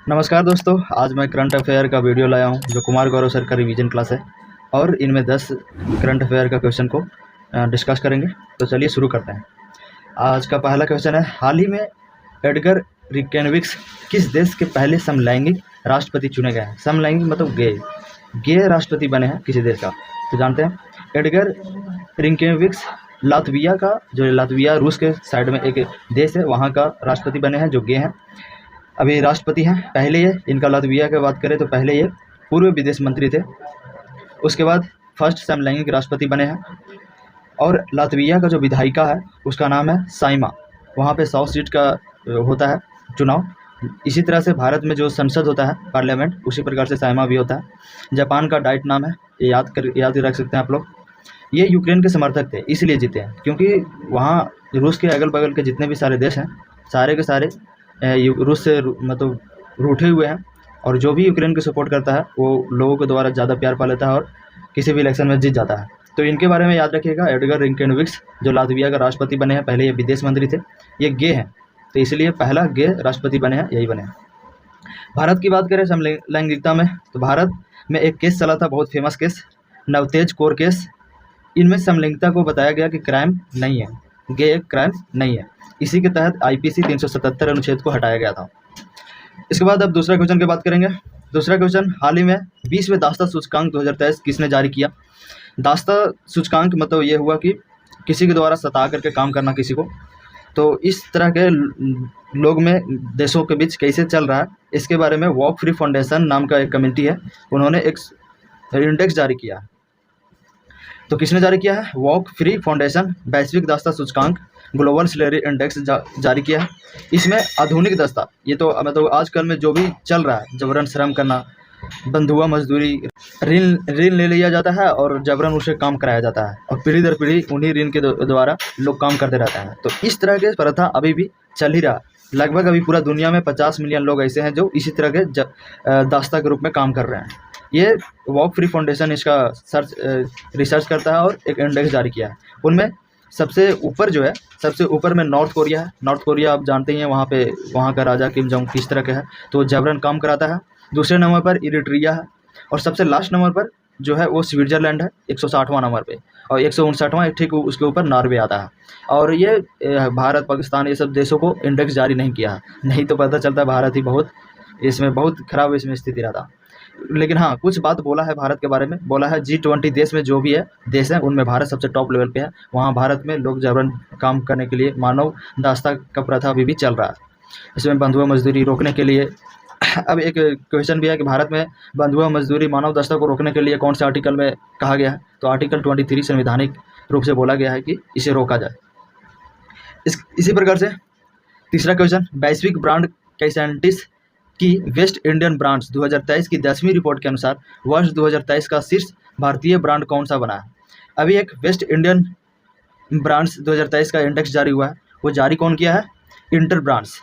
नमस्कार दोस्तों, आज मैं करंट अफेयर का वीडियो लाया हूं जो कुमार गौरव सर का रिवीजन क्लास है और इनमें 10 करंट अफेयर का क्वेश्चन को डिस्कस करेंगे। तो चलिए शुरू करते हैं। आज का पहला क्वेश्चन है, हाल ही में एडगर रिकेनविक्स किस देश के पहले समलैंगिक राष्ट्रपति चुने गए हैं? समलैंगिक मतलब गे राष्ट्रपति बने हैं किसी देश का। तो जानते हैं, एडगर रिकेनविक्स लातविया का, जो लातविया रूस के साइड में एक देश है, वहाँ का राष्ट्रपति बने हैं जो गे हैं। अभी राष्ट्रपति हैं। पहले ये इनका लातविया की बात करें तो पहले ये पूर्व विदेश मंत्री थे, उसके बाद फर्स्ट समलैंगिक राष्ट्रपति बने हैं। और लातविया का जो विधायिका है उसका नाम है साइमा, वहाँ पे 100 सीट का होता है चुनाव। इसी तरह से भारत में जो संसद होता है पार्लियामेंट, उसी प्रकार से साइमा भी होता है। जापान का डाइट नाम है, ये याद रख सकते हैं आप लोग। ये यूक्रेन के समर्थक थे, इसलिए जीते हैं क्योंकि वहाँ रूस के अगल बगल के जितने भी सारे देश हैं, सारे के सारे रूस से मतलब रूठे हुए हैं, और जो भी यूक्रेन को सपोर्ट करता है वो लोगों के द्वारा ज़्यादा प्यार पा लेता है और किसी भी इलेक्शन में जीत जाता है। तो इनके बारे में याद रखिएगा। एडगर रिकेनविक्स जो लातविया का राष्ट्रपति बने हैं, पहले ये विदेश मंत्री थे, ये गे हैं, तो इसलिए पहला गे राष्ट्रपति बने हैं, यही बने हैं। भारत की बात करें समलैंगिकता में, तो भारत में एक केस चला था, बहुत famous case, Navtej Kaur case. इनमें समलैंगिकता को बताया गया कि क्राइम नहीं है, गे एक क्राइम नहीं है। इसी के तहत आईपीसी 377 अनुच्छेद को हटाया गया था। इसके बाद अब दूसरा क्वेश्चन की बात करेंगे। दूसरा क्वेश्चन, हाल ही में 20वें दास्ता सूचकांक 2023 किसने जारी किया? दास्ता सूचकांक मतलब ये हुआ कि किसी के द्वारा सता करके काम करना किसी को। तो इस तरह के लोग में देशों के बीच कैसे चल रहा है, इसके बारे में वॉक फ्री फाउंडेशन नाम का एक कमेटी है, उन्होंने एक इंडेक्स जारी किया है। तो किसने जारी किया है? वॉक फ्री फाउंडेशन वैश्विक दास्ता सूचकांक ग्लोबल सैलरी इंडेक्स जारी किया है। इसमें आधुनिक दस्ता, ये तो मतलब आजकल में जो भी चल रहा है, जबरन श्रम करना, बंधुआ मजदूरी, ऋण ले लिया जाता है और जबरन उसे काम कराया जाता है, और पीढ़ी दर पीढ़ी उन्हीं ऋण के द्वारा लोग काम करते रहते हैं। तो इस तरह के प्रथा अभी भी चल ही रहा है। लगभग अभी पूरा दुनिया में 50 मिलियन लोग ऐसे हैं जो इसी तरह के दास्ता के रूप में काम कर रहे हैं। ये वॉक फ्री फाउंडेशन इसका रिसर्च करता है और एक इंडेक्स जारी किया है। उनमें सबसे ऊपर जो है, सबसे ऊपर में नॉर्थ कोरिया है। नॉर्थ कोरिया आप जानते ही हैं, वहाँ का राजा किम जोंग किस तरह का है, तो जबरन काम कराता है। दूसरे नंबर पर इरिट्रिया है, और सबसे लास्ट नंबर पर जो है वो स्विट्ज़रलैंड है 160वां नंबर पे, और 159वां ठीक उसके ऊपर नॉर्वे आता है। और ये भारत, पाकिस्तान, ये सब देशों को इंडेक्स जारी नहीं किया है, नहीं तो पता चलता भारत ही बहुत खराब इसमें स्थिति रहता। लेकिन हाँ, कुछ बात बोला है भारत के बारे में, बोला है G20 देश में जो भी है देश है, उनमें भारत सबसे टॉप लेवल पे है। वहाँ भारत में लोग जबरन काम करने के लिए मानव दास्ता का प्रथा अभी भी चल रहा है। इसमें बंधुआ मजदूरी रोकने के लिए अब एक क्वेश्चन भी है कि भारत में बंधुआ मजदूरी, मानव दास्ता को रोकने के लिए कौन से आर्टिकल में कहा गया है? तो आर्टिकल 23 संवैधानिक रूप से बोला गया है कि इसे रोका जाए। इसी प्रकार से तीसरा क्वेश्चन, वैश्विक ब्रांड कैसेंटिस की वेस्ट इंडियन ब्रांड्स 2023 की 10वीं रिपोर्ट के अनुसार वर्ष 2023 का शीर्ष भारतीय ब्रांड कौन सा बना है? अभी एक वेस्ट इंडियन ब्रांड्स 2023 का इंडेक्स जारी हुआ है, वो जारी कौन किया है? Inter brands.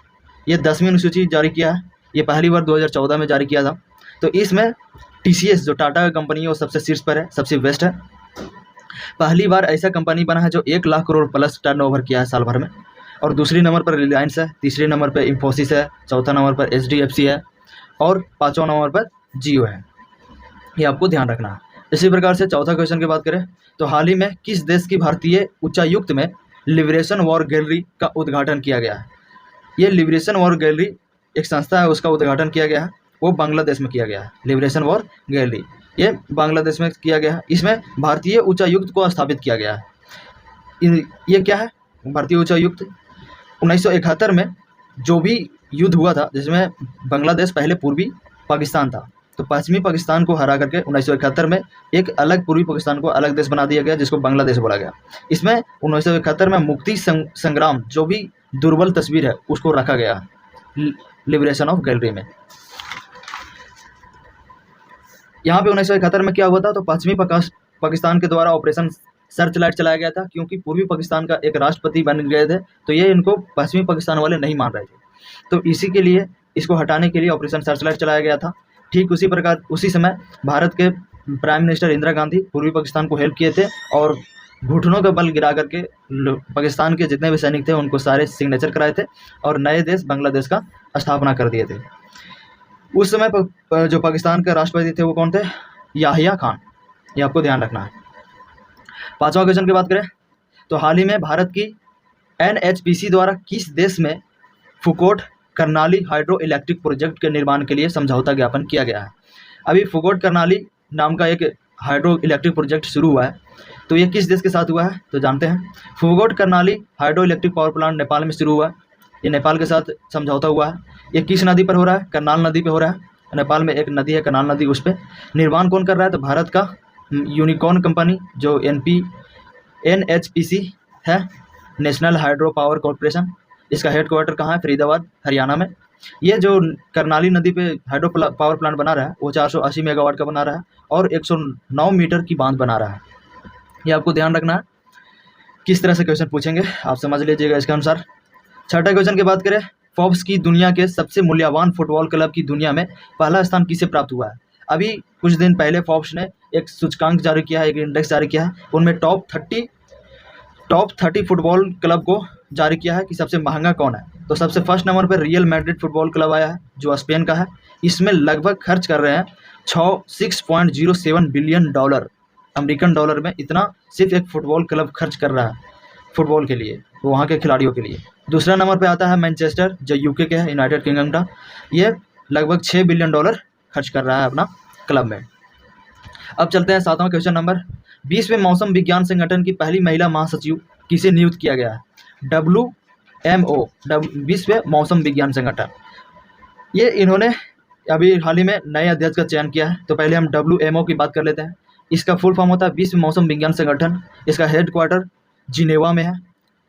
ये 10वीं अनुसूची जारी किया है, ये पहली बार 2014 में जारी किया था। तो इसमें TCS जो टाटा का कंपनी है वो सबसे शीर्ष पर है, सबसे बेस्ट है। पहली बार ऐसा कंपनी बना है जो 1 लाख करोड़ प्लस टर्नओवर किया है साल भर में। और दूसरी नंबर पर रिलायंस है, तीसरे नंबर पर इंफोसिस है, चौथा नंबर पर HDFC है, और पाँचवां नंबर पर जियो है। ये आपको ध्यान रखना है। इसी प्रकार से चौथा क्वेश्चन की बात करें तो हाल ही में किस देश की भारतीय उच्चायुक्त में लिबरेशन वॉर गैलरी का उद्घाटन किया गया है? ये लिबरेशन वॉर गैलरी एक संस्था है, उसका उद्घाटन किया गया है, वो बांग्लादेश में किया गया है। लिबरेशन वॉर गैलरी ये बांग्लादेश में किया गया है। इसमें भारतीय उच्चायुक्त को स्थापित किया गया है। ये क्या है भारतीय उच्चायुक्त? 1971 में जो भी युद्ध हुआ था, जिसमें बांग्लादेश पहले पूर्वी पाकिस्तान था, तो पश्चिमी पाकिस्तान को हरा करके 1971 में एक अलग पूर्वी पाकिस्तान को अलग देश बना दिया गया, जिसको बांग्लादेश बोला गया। इसमें 1971 में मुक्ति संग्राम जो भी दुर्बल तस्वीर है उसको रखा गया लिबरेशन ऑफ गैलरी में। यहाँ पे 1971 में क्या हुआ था? तो पश्चिमी पाकिस्तान के द्वारा ऑपरेशन सर्च लाइट चलाया गया था, क्योंकि पूर्वी पाकिस्तान का एक राष्ट्रपति बन गए थे, तो ये इनको पश्चिमी पाकिस्तान वाले नहीं मान रहे थे। तो इसी के लिए इसको हटाने के लिए ऑपरेशन सर्च लाइट चलाया गया था। ठीक उसी प्रकार उसी समय भारत के प्राइम मिनिस्टर इंदिरा गांधी पूर्वी पाकिस्तान को हेल्प किए थे, और घुटनों का बल गिरा करके पाकिस्तान के जितने भी सैनिक थे उनको सारे सिग्नेचर कराए थे, और नए देश बांग्लादेश का स्थापना कर दिए थे। उस समय जो पाकिस्तान के राष्ट्रपति थे वो कौन थे? याहिया खान। ये आपको ध्यान रखना है। 5वां क्वेश्चन की बात करें तो हाल ही में भारत की NHPC द्वारा किस देश में Phukot Karnali hydro electric project के निर्माण के लिए समझौता ज्ञापन किया गया है? अभी फुकोट कर्नाली नाम का एक हाइड्रो इलेक्ट्रिक प्रोजेक्ट शुरू हुआ है, तो ये किस देश के साथ हुआ है तो जानते हैं। Phukot Karnali hydro electric power plant Nepal में शुरू हुआ है। ये नेपाल के साथ समझौता हुआ है। ये किस नदी पर हो रहा है? करनाल नदी पे हो रहा है। नेपाल में एक नदी है करनाल नदी, उस पर निर्माण कौन कर रहा है तो भारत का यूनिकॉर्न कंपनी जो NHPC है, नेशनल हाइड्रो पावर कॉर्पोरेशन। इसका हेडक्वार्टर कहाँ है? फरीदाबाद, हरियाणा में। ये जो करनाली नदी पे हाइड्रो पावर प्लांट बना रहा है वो 480 मेगावाट का बना रहा है और 109 मीटर की बांध बना रहा है। ये आपको ध्यान रखना है। किस तरह से क्वेश्चन पूछेंगे आप समझ लीजिएगा इसके अनुसार। 6ठा क्वेश्चन की बात करें, फोर्ब्स की दुनिया के सबसे मूल्यवान फुटबॉल क्लब की दुनिया में पहला स्थान किसे प्राप्त हुआ है? अभी कुछ दिन पहले फोर्ब्स ने एक सूचकांक जारी किया है, एक इंडेक्स जारी किया है। उनमें टॉप 30 फुटबॉल क्लब को जारी किया है कि सबसे महंगा कौन है। तो सबसे फर्स्ट नंबर पर रियल मैड्रिड फुटबॉल क्लब आया है जो स्पेन का है। इसमें लगभग खर्च कर रहे हैं 6.07 बिलियन डॉलर, अमेरिकन डॉलर में। इतना सिर्फ एक फुटबॉल क्लब खर्च कर रहा है फुटबॉल के लिए, वहाँ के खिलाड़ियों के लिए। दूसरा नंबर पे आता है मैनचेस्टर जो यूके के है, यूनाइटेड किंगडम का। ये लगभग 6 बिलियन डॉलर खर्च कर रहा है अपना क्लब में। अब चलते हैं 7वां क्वेश्चन नंबर। 20वें मौसम विज्ञान संगठन की पहली महिला महासचिव किसे नियुक्त किया गया है? WMO, 20वें मौसम विज्ञान संगठन। ये इन्होंने अभी हाल ही में नए अध्यक्ष का चयन किया है। तो पहले हम WMO की बात कर लेते हैं। इसका फुल फॉर्म होता है विश्व मौसम विज्ञान संगठन। इसका हेडक्वार्टर जिनेवा में है।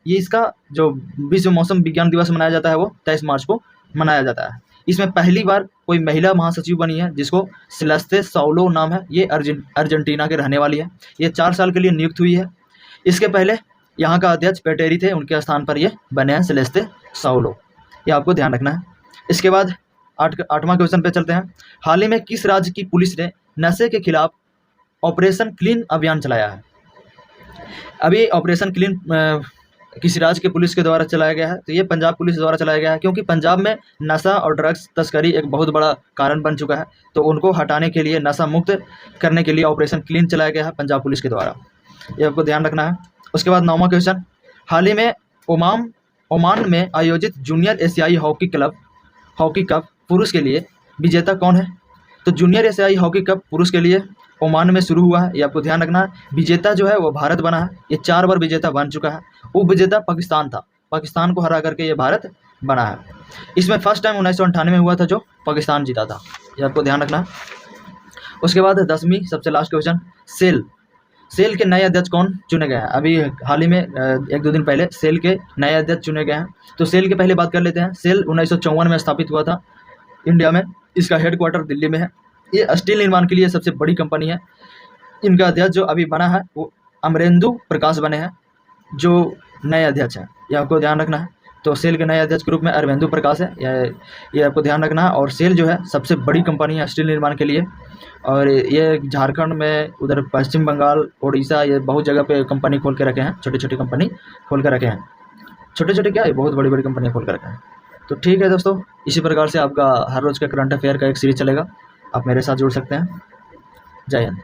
ये इसका जो विश्व मौसम विज्ञान दिवस मनाया जाता है वो 23 मार्च को मनाया जाता है। इसमें पहली बार कोई महिला महासचिव बनी है जिसको सेलेस्ते सौलो नाम है। ये अर्जेंटीना के रहने वाली है। ये 4 साल के लिए नियुक्त हुई है। इसके पहले यहाँ का अध्यक्ष पेटेरी थे, उनके स्थान पर ये बने हैं सेलेस्ते सौलो। ये आपको ध्यान रखना है। इसके बाद 8वां क्वेश्चन पे चलते हैं। हाल ही में किस राज्य की पुलिस ने नशे के खिलाफ ऑपरेशन क्लीन अभियान चलाया है? अभी ऑपरेशन क्लीन किसी राज्य के पुलिस के द्वारा चलाया गया है तो ये पंजाब पुलिस द्वारा चलाया गया है, क्योंकि पंजाब में नशा और ड्रग्स तस्करी एक बहुत बड़ा कारण बन चुका है। तो उनको हटाने के लिए, नशा मुक्त करने के लिए ऑपरेशन क्लीन चलाया गया है पंजाब पुलिस के द्वारा। ये आपको ध्यान रखना है। उसके बाद 9वां क्वेश्चन, हाल ही में ओमान में आयोजित जूनियर एशियाई हॉकी कप पुरुष के लिए विजेता कौन है? तो जूनियर एशियाई हॉकी कप पुरुष के लिए ओमान में शुरू हुआ है। ये आपको ध्यान रखना है। विजेता जो है वो भारत बना है। ये 4 बार विजेता बन चुका है। उप विजेता पाकिस्तान था। पाकिस्तान को हरा करके ये भारत बना है। इसमें फर्स्ट टाइम 1998 में हुआ था जो पाकिस्तान जीता था। ये आपको ध्यान रखना है। उसके बाद 10वीं सबसे लास्ट क्वेश्चन, सेल के नए अध्यक्ष कौन चुने गए हैं? अभी हाल ही में 1-2 दिन पहले सेल के नए अध्यक्ष चुने गए हैं। तो सेल के पहले बात कर लेते हैं। सेल 1954 में स्थापित हुआ था इंडिया में। इसका हेडक्वार्टर दिल्ली में है। ये स्टील निर्माण के लिए सबसे बड़ी कंपनी है। इनका अध्यक्ष जो अभी बना है वो अमरेंदु प्रकाश बने हैं जो नए अध्यक्ष हैं। ये आपको ध्यान रखना है। तो सेल के नए अध्यक्ष के रूप में अरविंदु प्रकाश है। ये आपको ध्यान रखना है। और सेल जो है सबसे बड़ी कंपनी है स्टील निर्माण के लिए। और ये झारखंड में, उधर पश्चिम बंगाल, उड़ीसा, ये बहुत जगह पे कंपनी खोल के रखे हैं। छोटी छोटी कंपनी खोल के रखे हैं। छोटे छोटे क्या, ये बहुत बड़ी बड़ी कंपनियाँ खोल के रखे हैं। तो ठीक है दोस्तों, इसी प्रकार से आपका हर रोज़ का करंट अफेयर का एक सीरीज चलेगा। आप मेरे साथ जुड़ सकते हैं। जय हिंद।